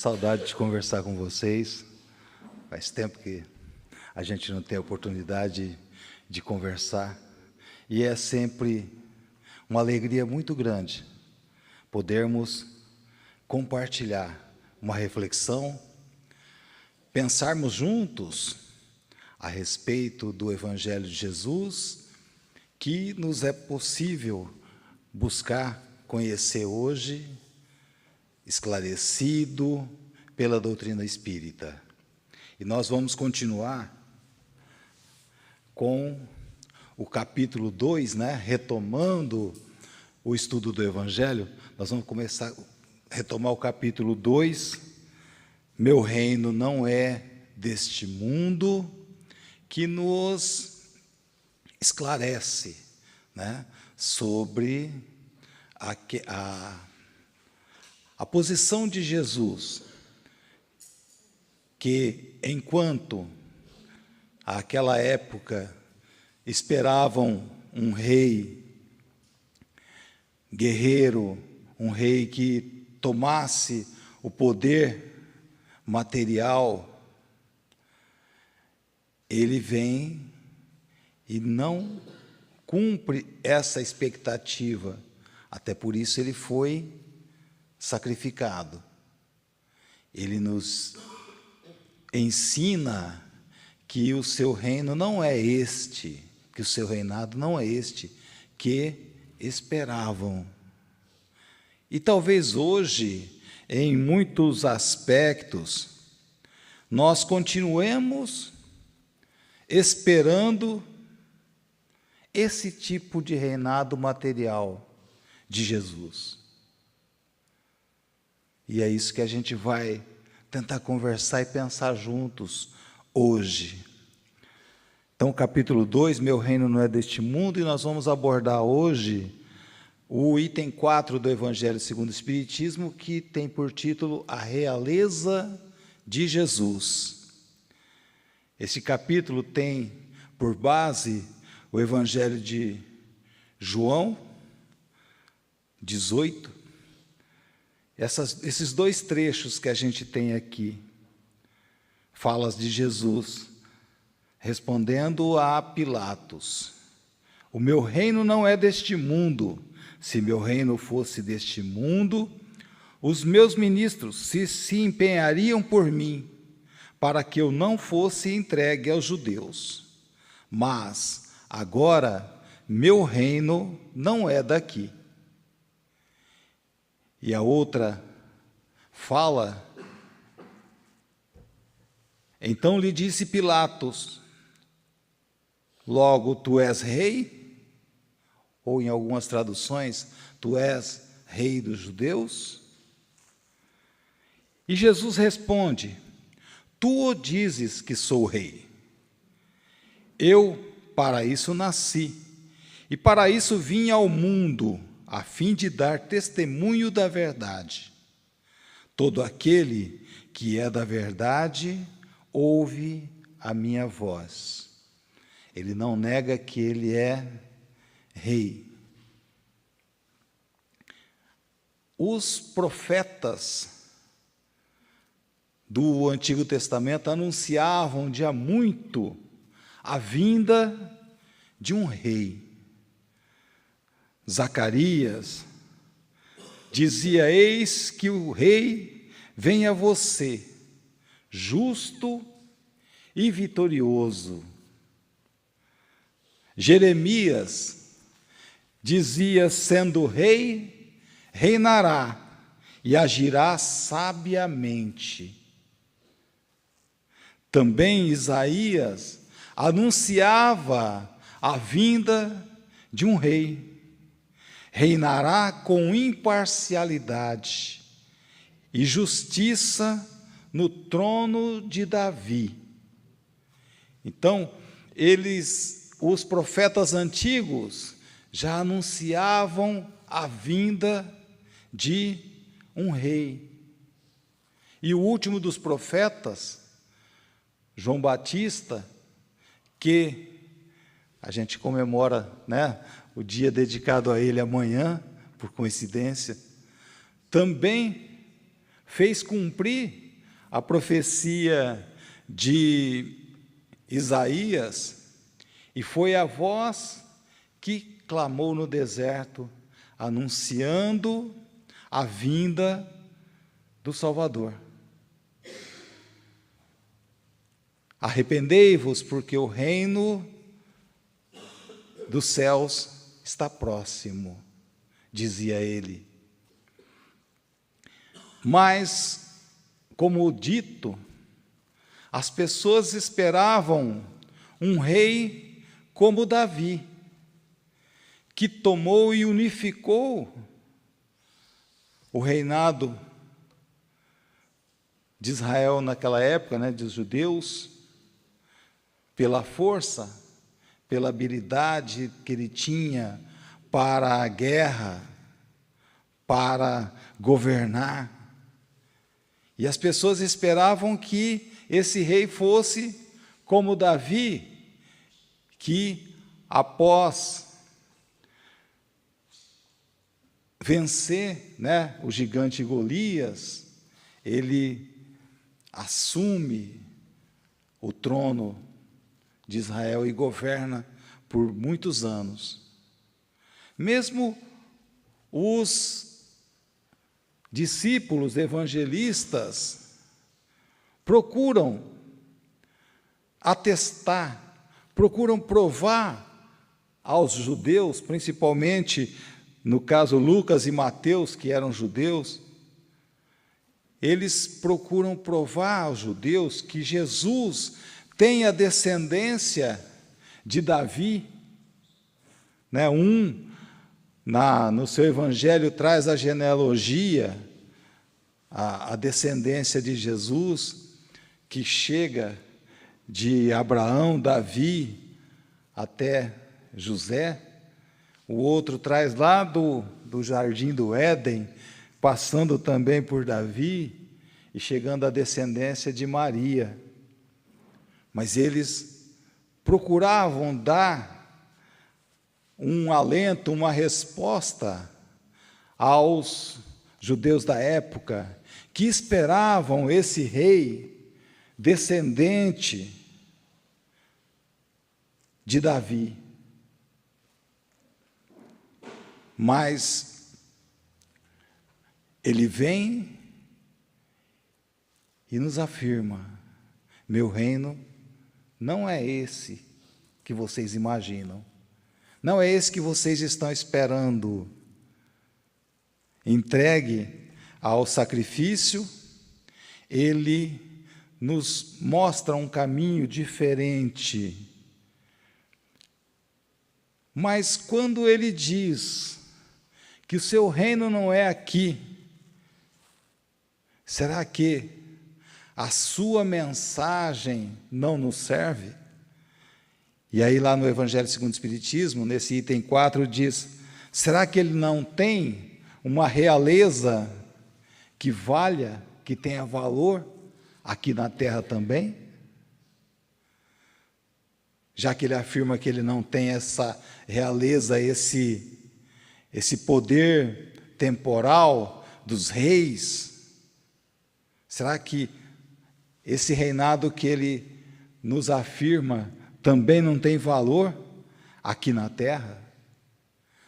Saudade de conversar com vocês. Faz tempo que a gente não tem a oportunidade de conversar. E é sempre uma alegria muito grande podermos compartilhar uma reflexão, pensarmos juntos a respeito do Evangelho de Jesus, que nos é possível buscar conhecer hoje, esclarecido pela doutrina espírita. E nós vamos continuar com o capítulo 2, retomando o estudo do Evangelho. Nós vamos retomar o capítulo 2, Meu reino não é deste mundo, que nos esclarece sobre a posição de Jesus, que enquanto àquela época esperavam um rei guerreiro, um rei que tomasse o poder material, ele vem e não cumpre essa expectativa. Até por isso ele foi sacrificado. Ele nos ensina que o seu reino não é este, que o seu reinado não é este que esperavam. E talvez hoje, em muitos aspectos, nós continuemos esperando esse tipo de reinado material de Jesus. E é isso que a gente vai tentar conversar e pensar juntos hoje. Então, capítulo 2, Meu reino não é deste mundo, e nós vamos abordar hoje o item 4 do Evangelho segundo o Espiritismo, que tem por título A Realeza de Jesus. Esse capítulo tem por base o Evangelho de João 18. Esses dois trechos que a gente tem aqui, falas de Jesus, respondendo a Pilatos: o meu reino não é deste mundo. Se meu reino fosse deste mundo, os meus ministros se empenhariam por mim, para que eu não fosse entregue aos judeus. Mas agora meu reino não é daqui. E a outra fala: então lhe disse Pilatos: logo tu és rei? Ou em algumas traduções, tu és rei dos judeus? E Jesus responde: tu o dizes que sou rei. Eu para isso nasci, e para isso vim ao mundo, a fim de dar testemunho da verdade. Todo aquele que é da verdade ouve a minha voz. Ele não nega que ele é rei. Os profetas do Antigo Testamento anunciavam de há muito a vinda de um rei. Zacarias dizia: eis que o rei vem a você, justo e vitorioso. Jeremias dizia: sendo rei, reinará e agirá sabiamente. Também Isaías anunciava a vinda de um rei. Reinará com imparcialidade e justiça no trono de Davi. Então, os profetas antigos, já anunciavam a vinda de um rei. E o último dos profetas, João Batista, que a gente comemora, o dia dedicado a ele amanhã, por coincidência, também fez cumprir a profecia de Isaías, e foi a voz que clamou no deserto, anunciando a vinda do Salvador. Arrependei-vos, porque o reino dos céus está próximo, dizia ele. Mas, como dito, as pessoas esperavam um rei como Davi, que tomou e unificou o reinado de Israel naquela época, né, dos judeus, pela força, pela habilidade que ele tinha para a guerra, para governar. E as pessoas esperavam que esse rei fosse como Davi, que após vencer, né, o gigante Golias, ele assume o trono de Israel e governa por muitos anos. Mesmo os discípulos evangelistas procuram atestar, procuram provar aos judeus, principalmente no caso Lucas e Mateus, que eram judeus, eles procuram provar aos judeus que Jesus tem a descendência de Davi, né? No seu evangelho traz a genealogia, a descendência de Jesus, que chega de Abraão, Davi, até José. O outro traz lá do jardim do Éden, passando também por Davi, e chegando à descendência de Maria. Mas eles procuravam dar um alento, uma resposta aos judeus da época, que esperavam esse rei descendente de Davi. Mas ele vem e nos afirma: meu reino não é esse que vocês imaginam, não é esse que vocês estão esperando. Entregue ao sacrifício, ele nos mostra um caminho diferente. Mas quando ele diz que o seu reino não é aqui, será que a sua mensagem não nos serve? E aí lá no Evangelho segundo o Espiritismo, nesse item 4, diz: será que ele não tem uma realeza que valha, que tenha valor aqui na terra também? Já que ele afirma que ele não tem essa realeza, esse poder temporal dos reis, será que esse reinado que ele nos afirma também não tem valor aqui na terra?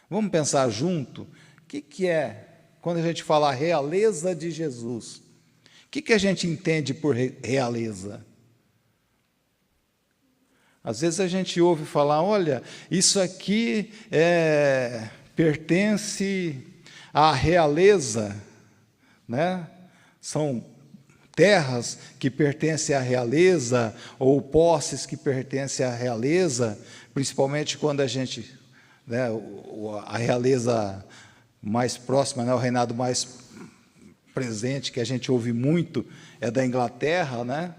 Vamos pensar junto, o que é, quando a gente fala realeza de Jesus, o que a gente entende por realeza? Às vezes a gente ouve falar, olha, isso aqui pertence à realeza, né? São terras que pertencem à realeza, ou posses que pertencem à realeza, principalmente quando a gente, né, a realeza mais próxima, né, o reinado mais presente, que a gente ouve muito, é da Inglaterra, né?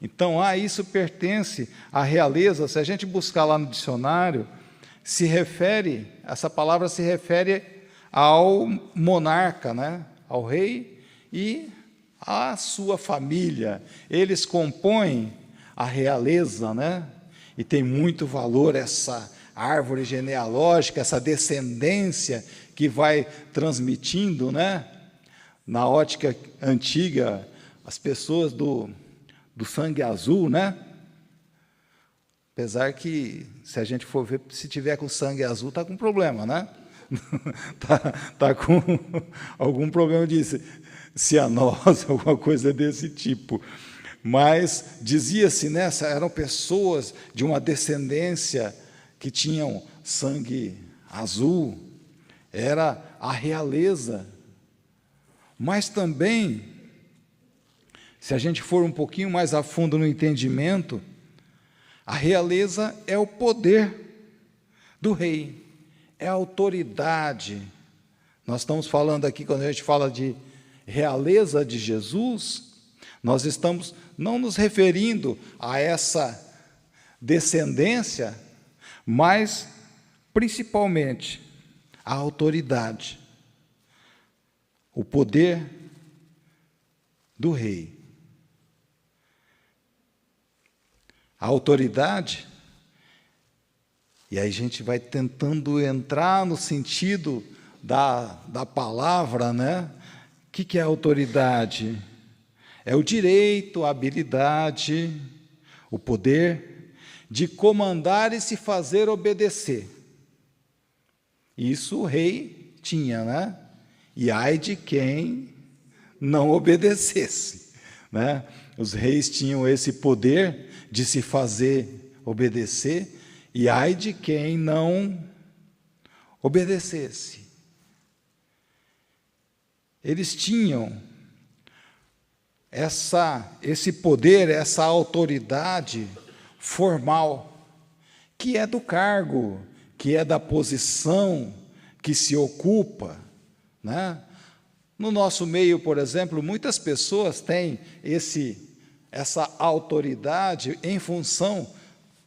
Então, isso pertence à realeza. Se a gente buscar lá no dicionário, essa palavra se refere ao monarca, né? Ao rei e à sua família. Eles compõem a realeza, né? E tem muito valor essa árvore genealógica, essa descendência que vai transmitindo, né? na ótica antiga, as pessoas do sangue azul, né? Apesar que, se a gente for ver, se tiver com sangue azul, está com problema, né? Tá com algum problema de cianose, alguma coisa desse tipo. Mas dizia-se, né, eram pessoas de uma descendência que tinham sangue azul, era a realeza. Mas também, se a gente for um pouquinho mais a fundo no entendimento, a realeza é o poder do rei, é a autoridade. Nós estamos falando aqui, quando a gente fala de realeza de Jesus, nós estamos não nos referindo a essa descendência, mas principalmente a autoridade, o poder do rei. A autoridade, e aí a gente vai tentando entrar no sentido da palavra, né? O que é autoridade? É o direito, a habilidade, o poder de comandar e se fazer obedecer. Isso o rei tinha, né? E ai de quem não obedecesse, né? Os reis tinham esse poder de se fazer obedecer, e ai de quem não obedecesse. Eles tinham esse poder, essa autoridade formal, que é do cargo, que é da posição que se ocupa, né? No nosso meio, por exemplo, muitas pessoas têm essa autoridade em função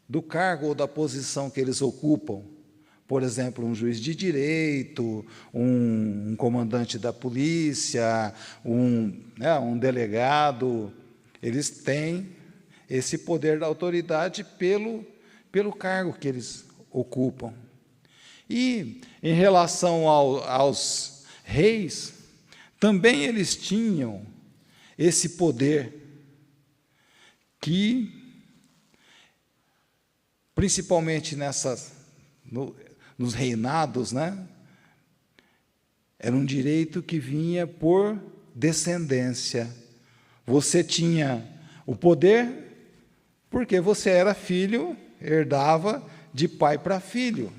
do cargo ou da posição que eles ocupam. Por exemplo, um juiz de direito, um comandante da polícia, um delegado, eles têm esse poder da autoridade pelo cargo que eles ocupam. E, em relação aos reis, também eles tinham esse poder que, principalmente nos reinados, né, era um direito que vinha por descendência. Você tinha o poder porque você era filho, herdava de pai para filho.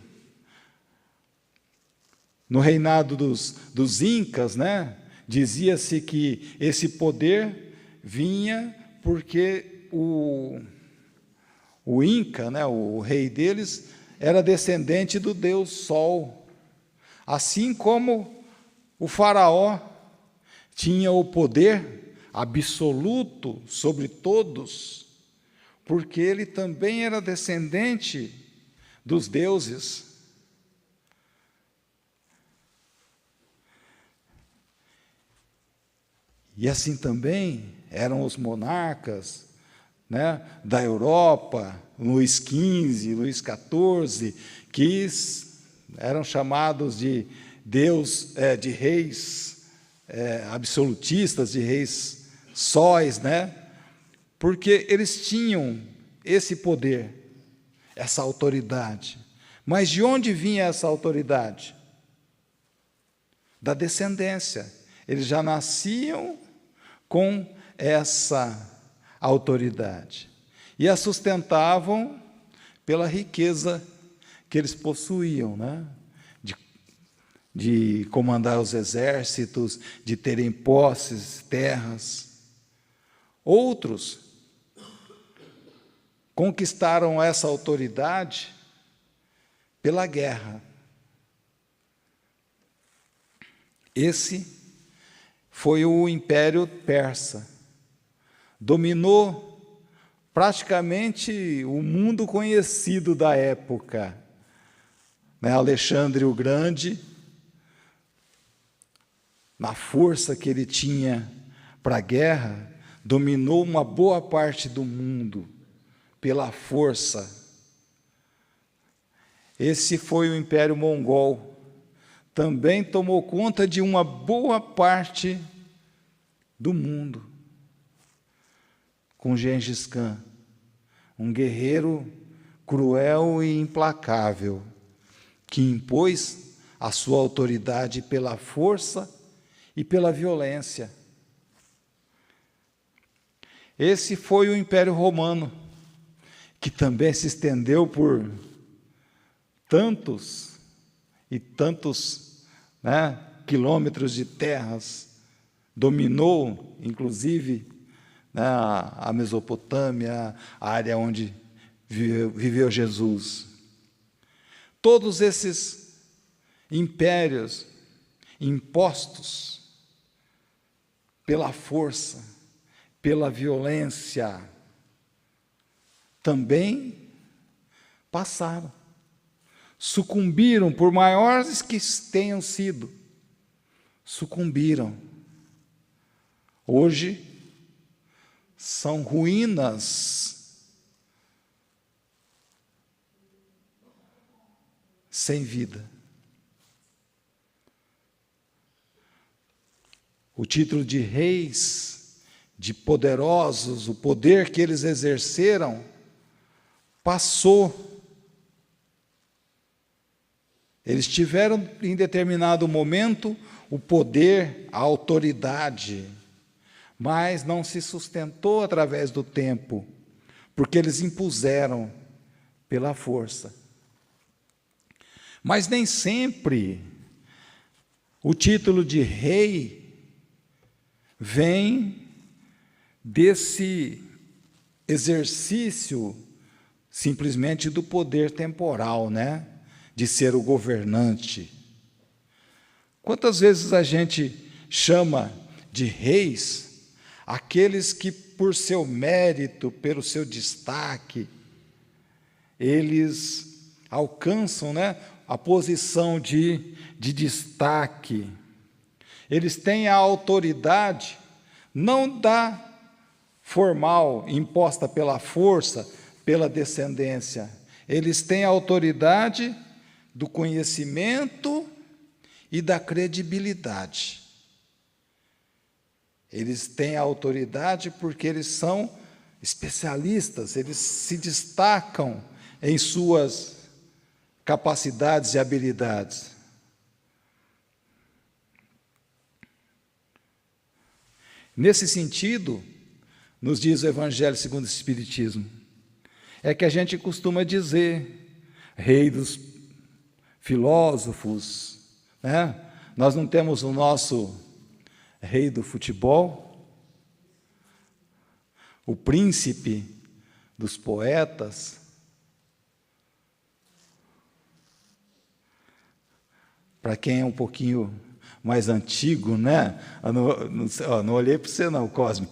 No reinado dos Incas, né, dizia-se que esse poder vinha porque o Inca, né, o rei deles, era descendente do deus Sol, assim como o faraó tinha o poder absoluto sobre todos, porque ele também era descendente dos deuses. E assim também eram os monarcas, né, da Europa, Luís XV, Luís XIV, que eram chamados de de reis absolutistas, de reis sóis, né, porque eles tinham esse poder, essa autoridade. Mas de onde vinha essa autoridade? Da descendência. Eles já nasciam com essa autoridade e a sustentavam pela riqueza que eles possuíam, né? De comandar os exércitos, de terem posses, terras. Outros conquistaram essa autoridade pela guerra. Esse foi o Império Persa. Dominou praticamente o mundo conhecido da época, né? Alexandre o Grande, na força que ele tinha para a guerra, dominou uma boa parte do mundo pela força. Esse foi o Império Mongol. Também tomou conta de uma boa parte do mundo, com Gengis Khan, um guerreiro cruel e implacável, que impôs a sua autoridade pela força e pela violência. Esse foi o Império Romano, que também se estendeu por tantos e tantos, quilômetros de terras, dominou, inclusive, a Mesopotâmia, a área onde viveu Jesus. Todos esses impérios impostos pela força, pela violência, também passaram, sucumbiram, por maiores que tenham sido, sucumbiram. Hoje são ruínas sem vida. O título de reis, de poderosos, o poder que eles exerceram, passou. Eles tiveram, em determinado momento, o poder, a autoridade, mas não se sustentou através do tempo, porque eles impuseram pela força. Mas nem sempre o título de rei vem desse exercício simplesmente do poder temporal, de ser o governante. Quantas vezes a gente chama de reis aqueles que, por seu mérito, pelo seu destaque, eles alcançam, a posição de destaque. Eles têm a autoridade, não da formal, imposta pela força, pela descendência. Eles têm a autoridade do conhecimento e da credibilidade. Eles têm a autoridade porque eles são especialistas, eles se destacam em suas capacidades e habilidades. Nesse sentido, nos diz o Evangelho segundo o Espiritismo, é que a gente costuma dizer, rei dos filósofos, Nós não temos o nosso rei do futebol, o príncipe dos poetas, para quem é um pouquinho mais antigo, eu não olhei para você não, Cosme.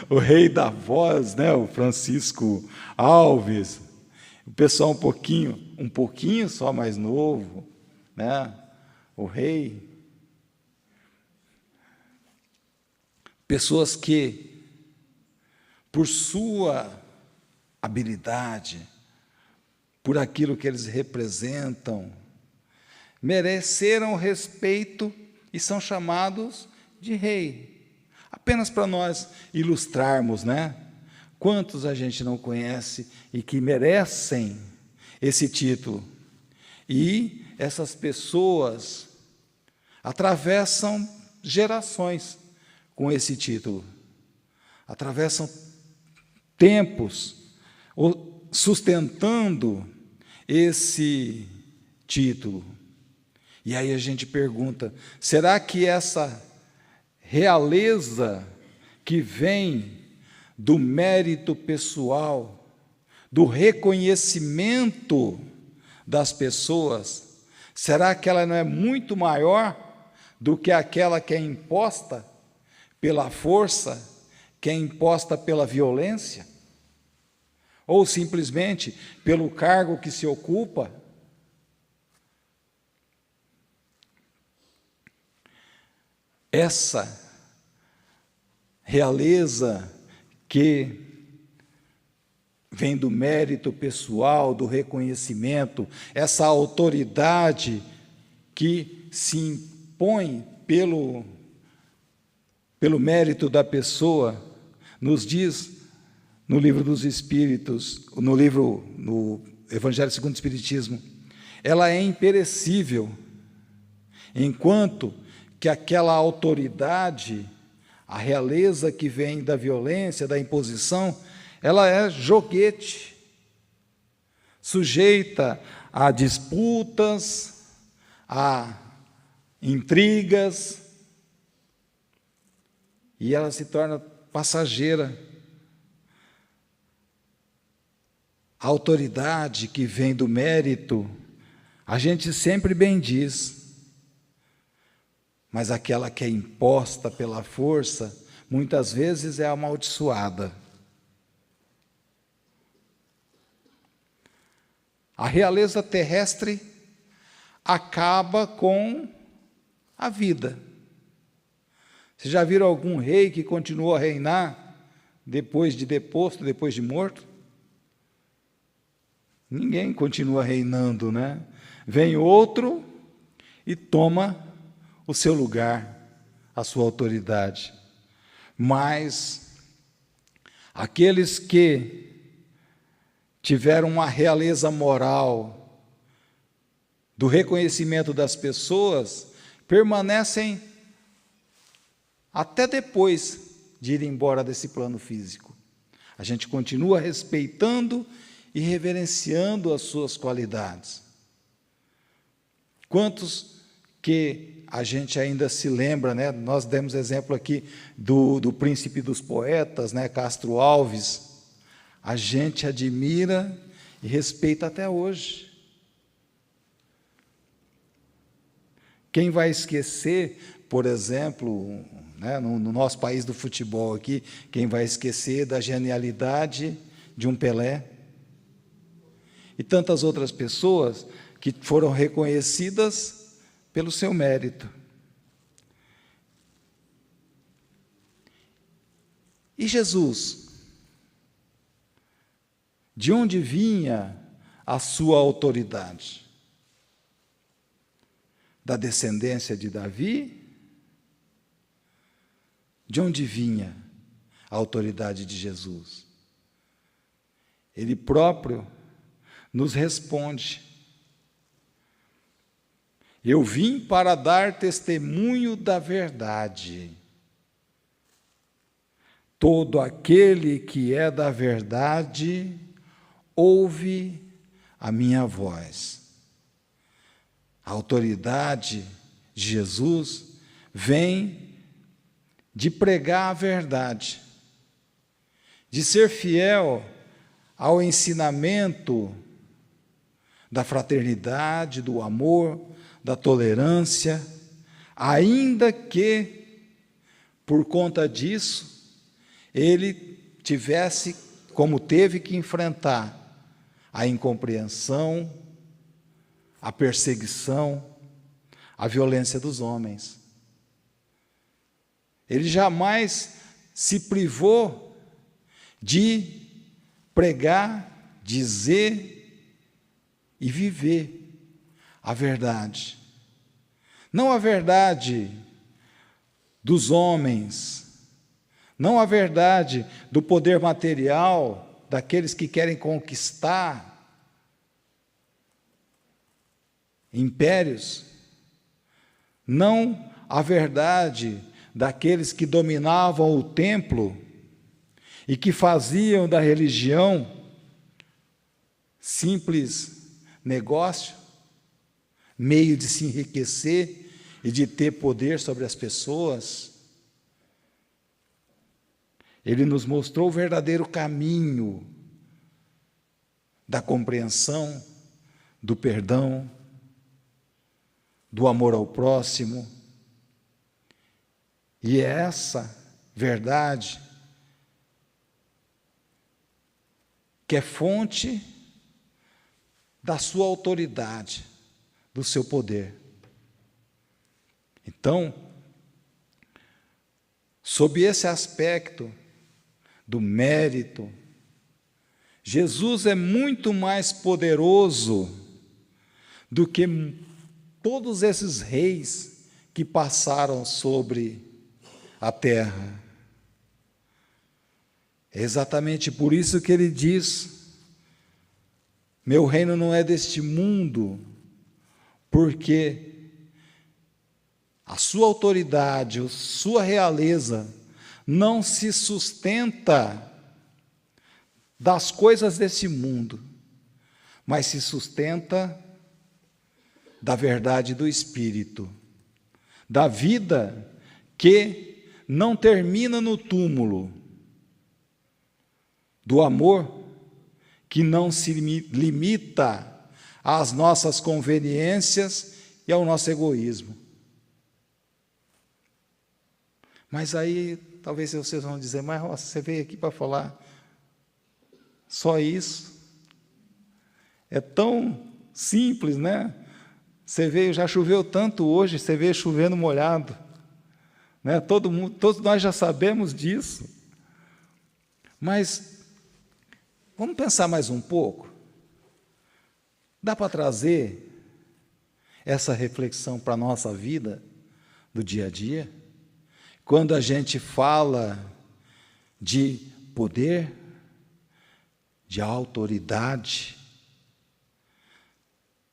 O rei da voz, o Francisco Alves, o pessoal um pouquinho só mais novo, o rei. Pessoas que, por sua habilidade, por aquilo que eles representam, mereceram respeito e são chamados de rei. Apenas para nós ilustrarmos, quantos a gente não conhece e que merecem esse título. E essas pessoas atravessam gerações com esse título, atravessam tempos sustentando esse título. E aí a gente pergunta, será que essa realeza que vem do mérito pessoal, do reconhecimento das pessoas, será que ela não é muito maior do que aquela que é imposta pela força, que é imposta pela violência? Ou simplesmente pelo cargo que se ocupa? Essa realeza que vem do mérito pessoal, do reconhecimento, essa autoridade que se impõe pelo mérito da pessoa, nos diz no livro dos Espíritos, no Evangelho segundo o Espiritismo, ela é imperecível, enquanto que aquela autoridade, a realeza que vem da violência, da imposição, ela é joguete, sujeita a disputas, a intrigas, e ela se torna passageira. A autoridade que vem do mérito, a gente sempre bendiz, mas aquela que é imposta pela força, muitas vezes é amaldiçoada. A realeza terrestre acaba com a vida. Vocês já viram algum rei que continuou a reinar depois de deposto, depois de morto? Ninguém continua reinando, né? Vem outro e toma o seu lugar, a sua autoridade. Mas aqueles que tiveram uma realeza moral, do reconhecimento das pessoas, permanecem até depois de ir embora desse plano físico. A gente continua respeitando e reverenciando as suas qualidades. Quantos que a gente ainda se lembra, né? Nós demos exemplo aqui do príncipe dos poetas, né? Castro Alves. A gente admira e respeita até hoje. Quem vai esquecer, por exemplo, né, no nosso país do futebol aqui, quem vai esquecer da genialidade de um Pelé? E tantas outras pessoas que foram reconhecidas pelo seu mérito. E Jesus? De onde vinha a sua autoridade? Da descendência de Davi? De onde vinha a autoridade de Jesus? Ele próprio nos responde: eu vim para dar testemunho da verdade. Todo aquele que é da verdade ouve a minha voz. A autoridade de Jesus vem de pregar a verdade, de ser fiel ao ensinamento da fraternidade, do amor, da tolerância, ainda que, por conta disso, ele tivesse, como teve que enfrentar, a incompreensão, a perseguição, a violência dos homens. Ele jamais se privou de pregar, dizer e viver a verdade. Não a verdade dos homens, não a verdade do poder material, daqueles que querem conquistar impérios, não a verdade daqueles que dominavam o templo e que faziam da religião simples negócio, meio de se enriquecer e de ter poder sobre as pessoas. Ele nos mostrou o verdadeiro caminho da compreensão, do perdão, do amor ao próximo. E é essa verdade que é fonte da sua autoridade, do seu poder. Então, sob esse aspecto do mérito, Jesus é muito mais poderoso do que todos esses reis que passaram sobre a terra. É exatamente por isso que ele diz: meu reino não é deste mundo, porque a sua autoridade, a sua realeza não se sustenta das coisas desse mundo, mas se sustenta da verdade do Espírito, da vida que não termina no túmulo, do amor que não se limita às nossas conveniências e ao nosso egoísmo. Mas aí, talvez vocês vão dizer: mas Roça, você veio aqui para falar só isso? É tão simples, né? Você veio, já choveu tanto hoje, você veio chovendo molhado, né? Todos nós já sabemos disso. Mas vamos pensar mais um pouco? Dá para trazer essa reflexão para a nossa vida do dia a dia? Quando a gente fala de poder, de autoridade,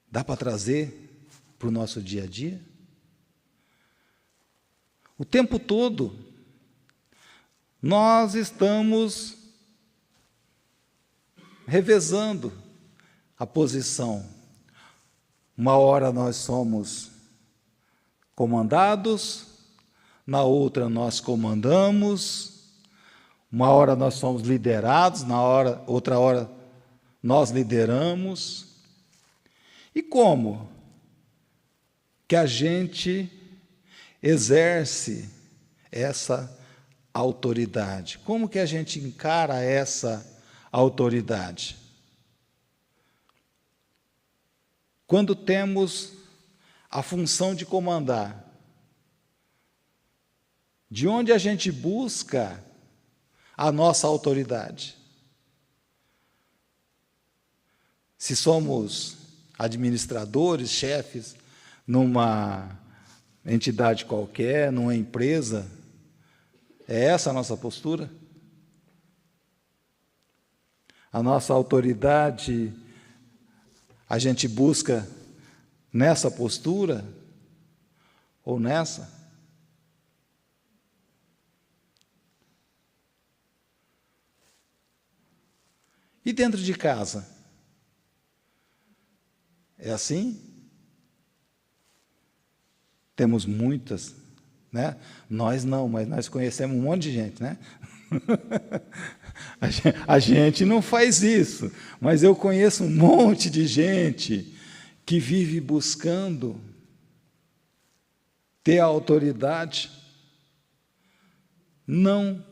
dá para trazer para o nosso dia a dia? O tempo todo, nós estamos revezando a posição. Uma hora nós somos comandados, na outra nós comandamos, uma hora nós somos liderados, outra hora nós lideramos. E como que a gente exerce essa autoridade? Como que a gente encara essa autoridade? Quando temos a função de comandar, de onde a gente busca a nossa autoridade? Se somos administradores, chefes, numa entidade qualquer, numa empresa, é essa a nossa postura? A nossa autoridade, a gente busca nessa postura ou nessa? E dentro de casa? É assim? Temos muitas, né? Nós não, mas nós conhecemos um monte de gente, né? A gente não faz isso, mas eu conheço um monte de gente que vive buscando ter a autoridade, não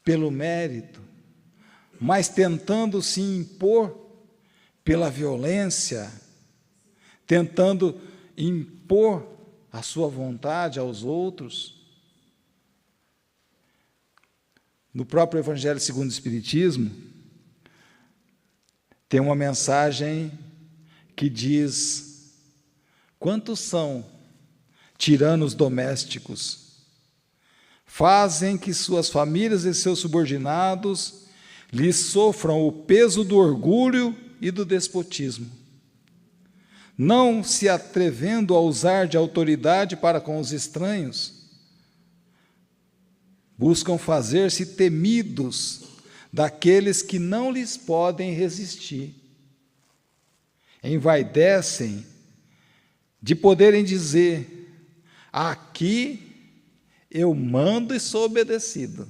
pelo mérito, mas tentando se impor pela violência, tentando impor a sua vontade aos outros. No próprio Evangelho segundo o Espiritismo, tem uma mensagem que diz: quantos são tiranos domésticos? Fazem que suas famílias e seus subordinados lhes sofram o peso do orgulho e do despotismo, não se atrevendo a usar de autoridade para com os estranhos. Buscam fazer-se temidos daqueles que não lhes podem resistir. Envaidecem de poderem dizer: aqui eu mando e sou obedecido.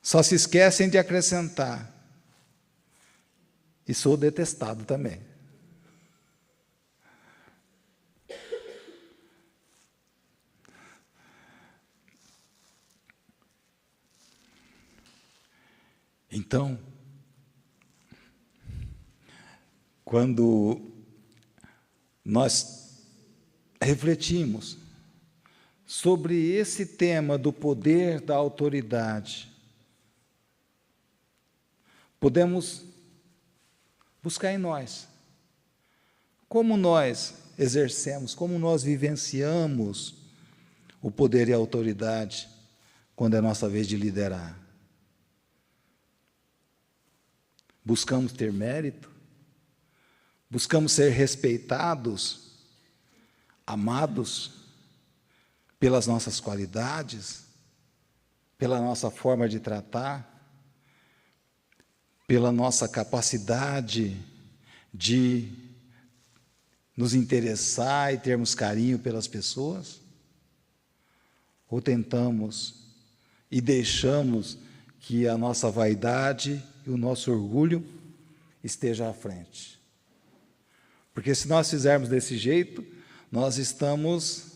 Só se esquecem de acrescentar: e sou detestado também. Então, quando nós refletimos sobre esse tema do poder da autoridade, podemos buscar em nós como nós exercemos, como nós vivenciamos o poder e a autoridade quando é nossa vez de liderar? Buscamos ter mérito? Buscamos ser respeitados, amados pelas nossas qualidades, pela nossa forma de tratar, pela nossa capacidade de nos interessar e termos carinho pelas pessoas? Ou tentamos e deixamos que a nossa vaidade e o nosso orgulho esteja à frente? Porque se nós fizermos desse jeito, nós estamos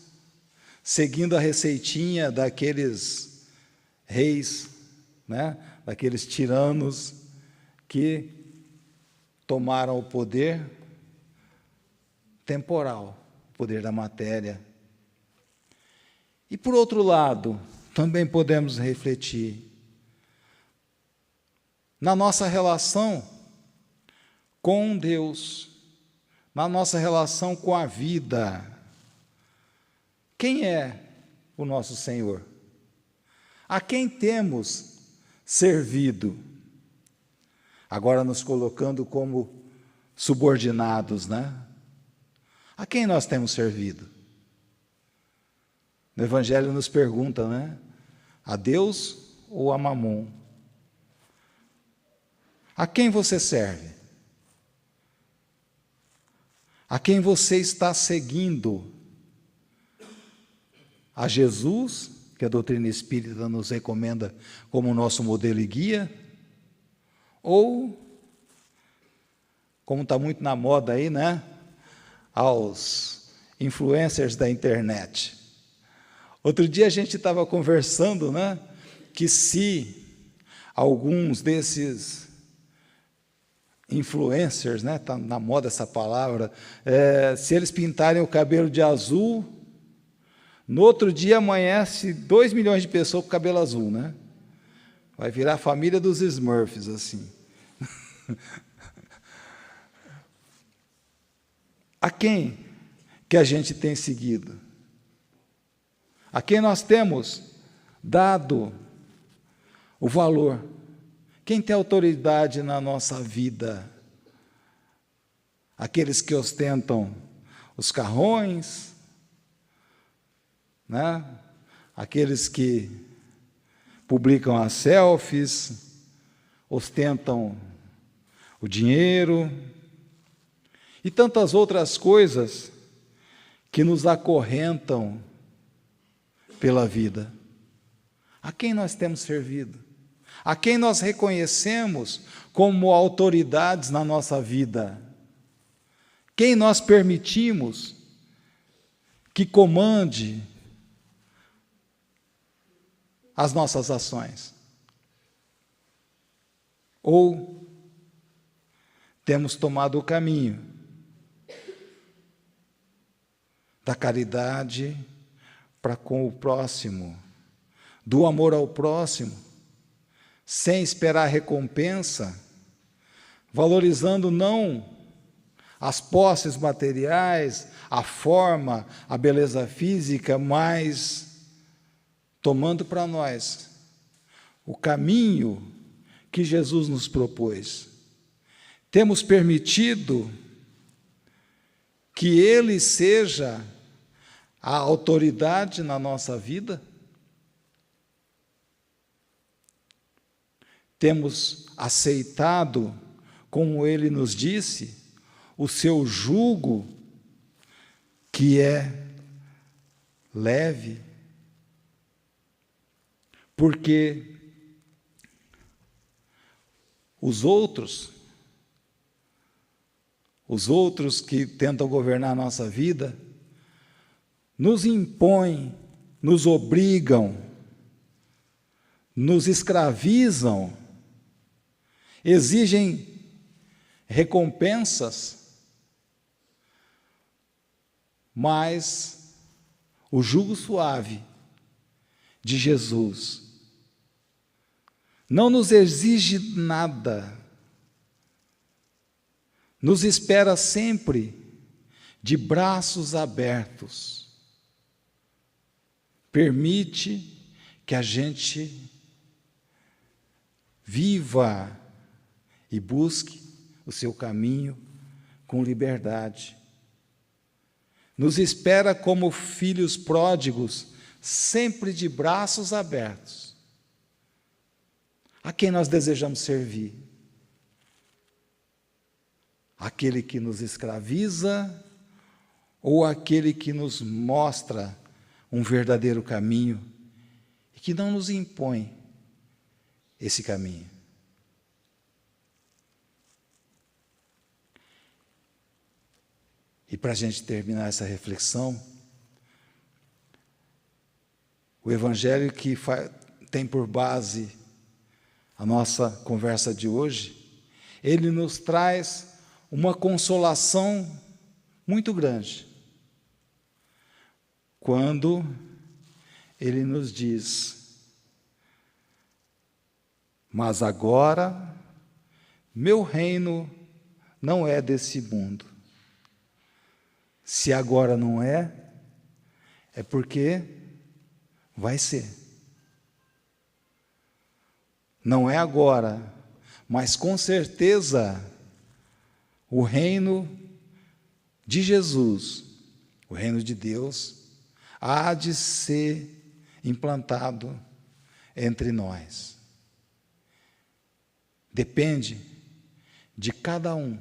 seguindo a receitinha daqueles reis, né? Daqueles tiranos que tomaram o poder temporal, o poder da matéria. E, por outro lado, também podemos refletir na nossa relação com Deus, na nossa relação com a vida. Quem é o nosso Senhor? A quem temos servido? Agora nos colocando como subordinados, né? A quem nós temos servido? No Evangelho nos pergunta, né? A Deus ou a Mamon? A quem você serve? A quem você está seguindo? A Jesus, que a doutrina espírita nos recomenda como nosso modelo e guia? Ou, como está muito na moda aí, né? Aos influencers da internet. Outro dia a gente estava conversando, né? Que se alguns desses influencers, né? Está na moda essa palavra, se eles pintarem o cabelo de azul, no outro dia amanhece 2 milhões de pessoas com cabelo azul, né? Vai virar a família dos Smurfs, assim. A quem que a gente tem seguido? A quem nós temos dado o valor? Quem tem autoridade na nossa vida? Aqueles que ostentam os carrões, né? Aqueles que publicam as selfies, ostentam o dinheiro e tantas outras coisas que nos acorrentam pela vida. A quem nós temos servido? A quem nós reconhecemos como autoridades na nossa vida? Quem nós permitimos que comande as nossas ações? Ou temos tomado o caminho da caridade para com o próximo, do amor ao próximo, sem esperar recompensa, valorizando não as posses materiais, a forma, a beleza física, mas tomando para nós o caminho que Jesus nos propôs. Temos permitido que Ele seja a autoridade na nossa vida? Temos aceitado, como Ele nos disse, o seu jugo, que é leve? Porque os outros que tentam governar a nossa vida, nos impõem, nos obrigam, nos escravizam, exigem recompensas, mas o jugo suave de Jesus não nos exige nada, nos espera sempre de braços abertos, permite que a gente viva e busque o seu caminho com liberdade. Nos espera como filhos pródigos, sempre de braços abertos. A quem nós desejamos servir? Aquele que nos escraviza ou aquele que nos mostra um verdadeiro caminho e que não nos impõe esse caminho? E para a gente terminar essa reflexão, o Evangelho que tem por base a nossa conversa de hoje, ele nos traz uma consolação muito grande, quando ele nos diz: mas agora meu reino não é desse mundo. Se agora não é, é porque vai ser. Não é agora, mas com certeza o reino de Jesus, o reino de Deus, há de ser implantado entre nós. Depende de cada um,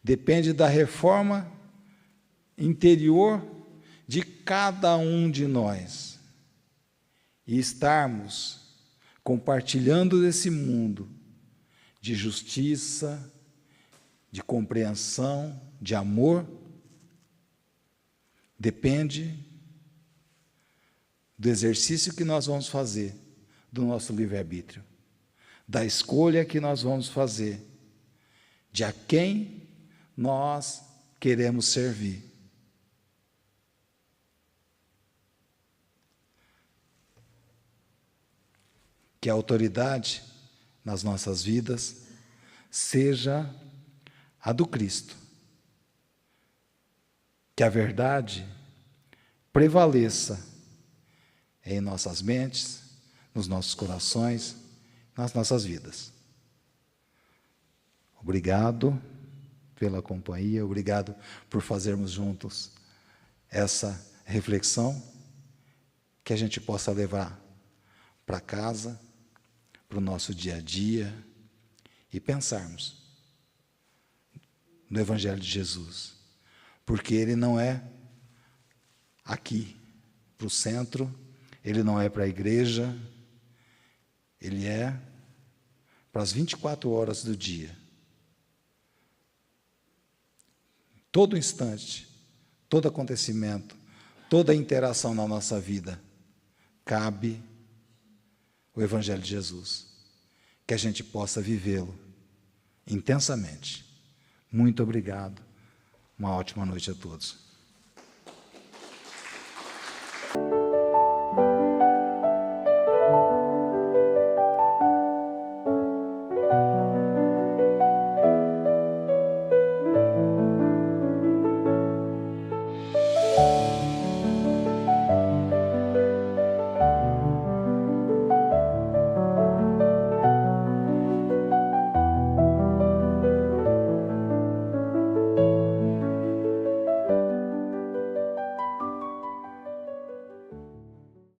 depende da reforma interior de cada um de nós, e estarmos compartilhando desse mundo de justiça, de compreensão, de amor, depende do exercício que nós vamos fazer do nosso livre-arbítrio, da escolha que nós vamos fazer, de a quem nós queremos servir. Que a autoridade nas nossas vidas seja a do Cristo. Que a verdade prevaleça em nossas mentes, nos nossos corações, nas nossas vidas. Obrigado pela companhia, obrigado por fazermos juntos essa reflexão, que a gente possa levar para casa, para o nosso dia a dia, e pensarmos no Evangelho de Jesus, porque ele não é aqui, para o centro, ele não é para a igreja, ele é para as 24 horas do dia. Todo instante, todo acontecimento, toda interação na nossa vida, cabe o Evangelho de Jesus, que a gente possa vivê-lo intensamente. Muito obrigado, uma ótima noite a todos.